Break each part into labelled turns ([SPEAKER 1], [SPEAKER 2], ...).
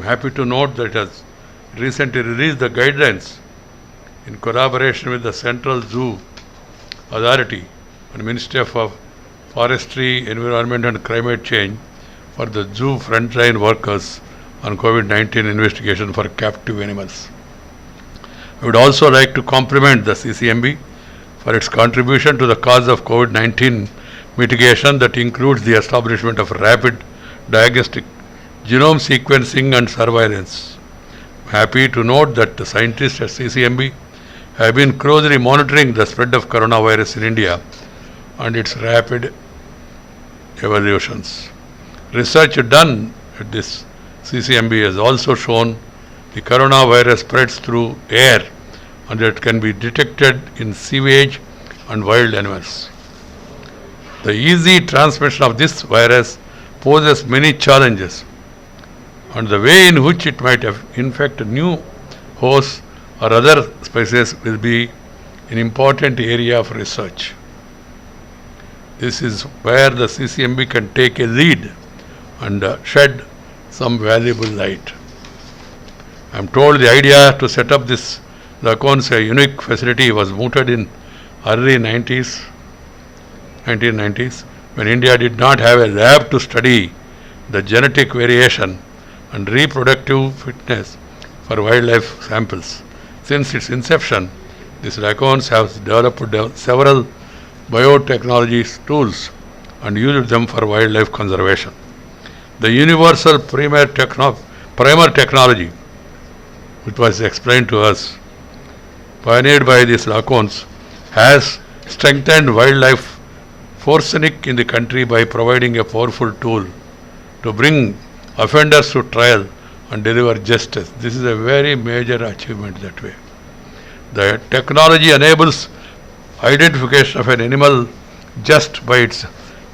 [SPEAKER 1] happy to note that it has recently released the guidelines in collaboration with the Central Zoo Authority and Ministry of Forestry, Environment and Climate Change for the zoo frontline workers on COVID-19 investigation for captive animals. I would also like to compliment the CCMB for its contribution to the cause of COVID-19 mitigation that includes the establishment of rapid diagnostic genome sequencing and surveillance. I am happy to note that the scientists at CCMB have been closely monitoring the spread of coronavirus in India and its rapid evolutions. Research done at this CCMB has also shown the coronavirus spreads through air and it can be detected in sewage and wild animals. The easy transmission of this virus poses many challenges, and the way in which it might infect new hosts or other species will be an important area of research. This is where the CCMB can take a lead and shed some valuable light. I am told the idea to set up this LACONS, a unique facility, was mooted in early 1990s, when India did not have a lab to study the genetic variation and reproductive fitness for wildlife samples. Since its inception, this LACONS has developed several biotechnology tools and used them for wildlife conservation. The universal primer technology, which was explained to us, pioneered by this LACONS, has strengthened wildlife forensics in the country by providing a powerful tool to bring offenders to trial and deliver justice. This is a very major achievement that way. The technology enables identification of an animal just by its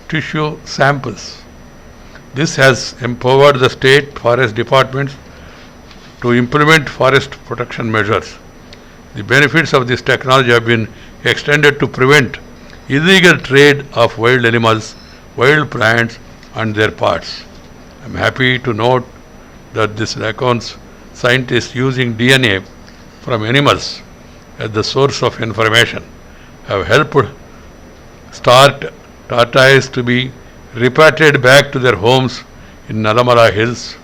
[SPEAKER 1] tissue samples. This has empowered the state forest departments to implement forest protection measures. The benefits of this technology have been extended to prevent illegal trade of wild animals, wild plants and their parts. I am happy to note that this LACONS scientists using DNA from animals as the source of information have helped tortoises to be repatriated back to their homes in Nalamala Hills,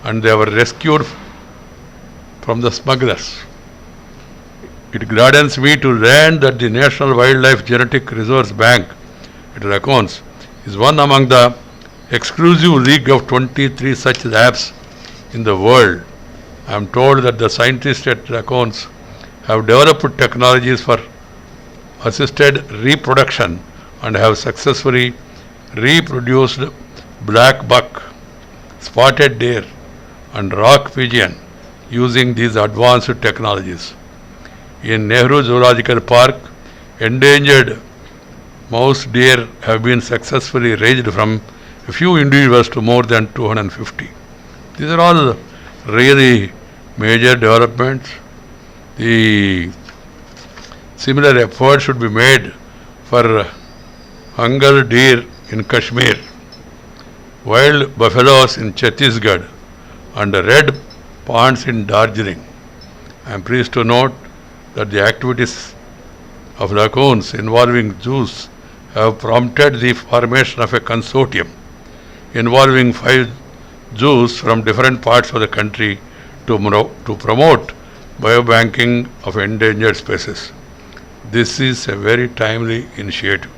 [SPEAKER 1] and they were rescued from the smugglers. It gladdens me to learn that the National Wildlife Genetic Resource Bank at LACONS is one among the exclusive league of 23 such labs in the world. I am told that the scientists at LACONS have developed technologies for assisted reproduction and have successfully reproduced black buck, spotted deer and rock pigeon using these advanced technologies. In Nehru Zoological Park, endangered mouse deer have been successfully raised from a few individuals to more than 250. These are all really major developments. The similar effort should be made for Hangal deer in Kashmir, wild buffaloes in Chhattisgarh and red ponds in Darjeeling. I am pleased to note that the activities of LACONS involving zoos have prompted the formation of a consortium involving 5 zoos from different parts of the country to promote biobanking of endangered species. This is a very timely initiative.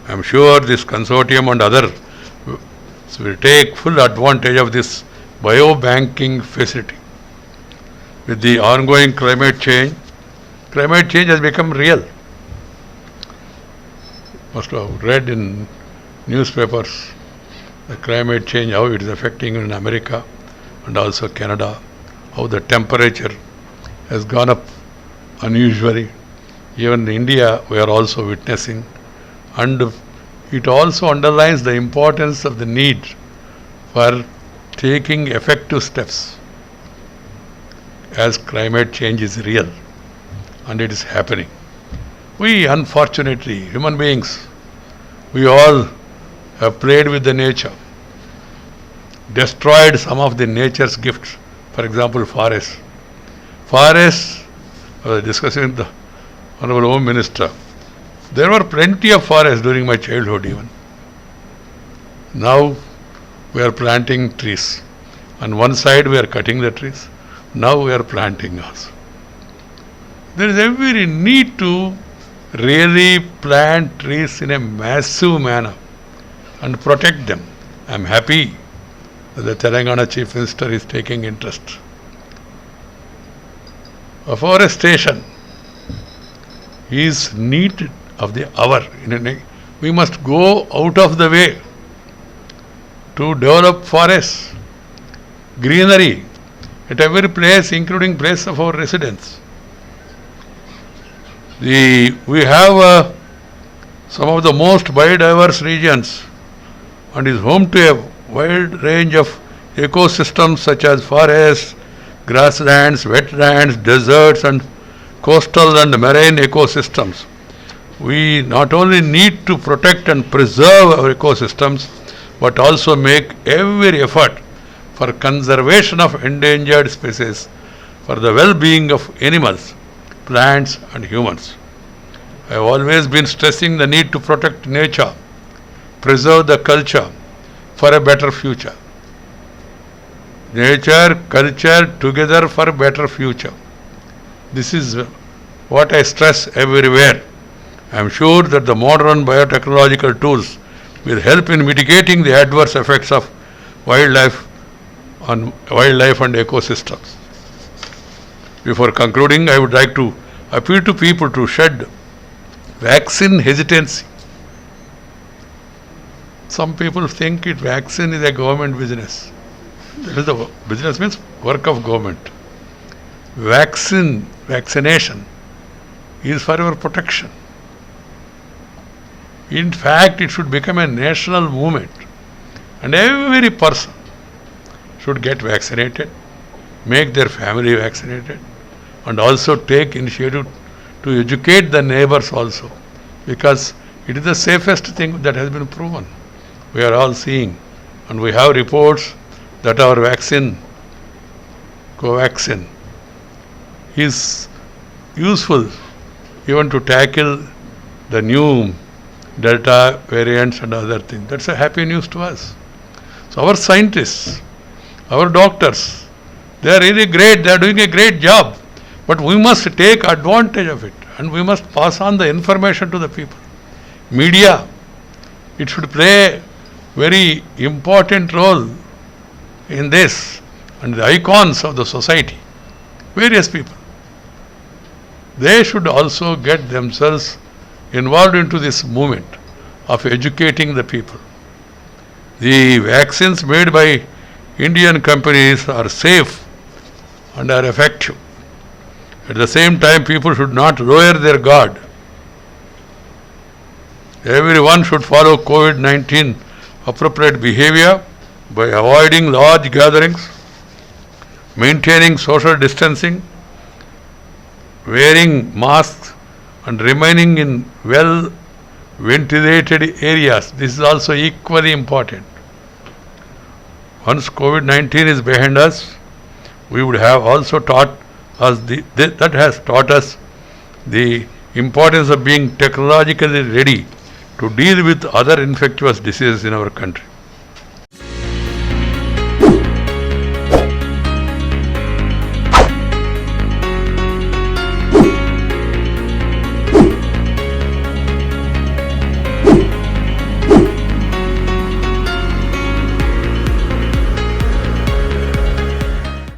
[SPEAKER 1] I am sure this consortium and others will take full advantage of this biobanking facility. With the ongoing climate change has become real. Must have read in newspapers the climate change, how it is affecting in America and also Canada, how the temperature has gone up unusually. Even in India we are also witnessing, and it also underlines the importance of the need for taking effective steps, as climate change is real and it is happening. We unfortunately, human beings, we all have played with the nature, destroyed some of the nature's gifts For example, forests. Forests, I was discussing with the Honorable Home Minister. There were plenty of forests during my childhood even. Now we are planting trees. On one side we are cutting the trees. Now we are planting also. There is every need to really plant trees in a massive manner and protect them. I am happy that the Telangana Chief Minister is taking interest. Afforestation is need of the hour. We must go out of the way to develop forests, greenery at every place, including place of our residence. We have some of the most biodiverse regions and is home to a wide range of ecosystems such as forests, grasslands, wetlands, deserts and coastal and marine ecosystems. We not only need to protect and preserve our ecosystems but also make every effort for conservation of endangered species for the well-being of animals, plants and humans. I have always been stressing the need to protect nature, preserve the culture for a better future. Nature, culture together for a better future. This is what I stress everywhere. I am sure that the modern biotechnological tools will help in mitigating the adverse effects of wildlife and ecosystems. Before concluding, I would like to appeal to people to shed vaccine hesitancy. Some people think vaccine is a government business. The business means work of government. Vaccination is for our protection. In fact, it should become a national movement and every person should get vaccinated, make their family vaccinated and also take initiative to educate the neighbors also, because it is the safest thing that has been proven. We are all seeing and we have reports that our vaccine, Covaxin, is useful even to tackle the new Delta variants and other things. That's a happy news to us. So our scientists, our doctors, they are really great, they are doing a great job. But we must take advantage of it and we must pass on the information to the people. Media, it should play a very important role in this, and the icons of the society, various people. They should also get themselves involved into this movement of educating the people. The vaccines made by Indian companies are safe and are effective. At the same time, people should not lower their guard. Everyone should follow COVID-19 appropriate behavior by avoiding large gatherings, maintaining social distancing, wearing masks and remaining in well ventilated areas. This is also equally important. Once COVID-19 is behind us, we would have also taught us that has taught us the importance of being technologically ready to deal with other infectious diseases in our country.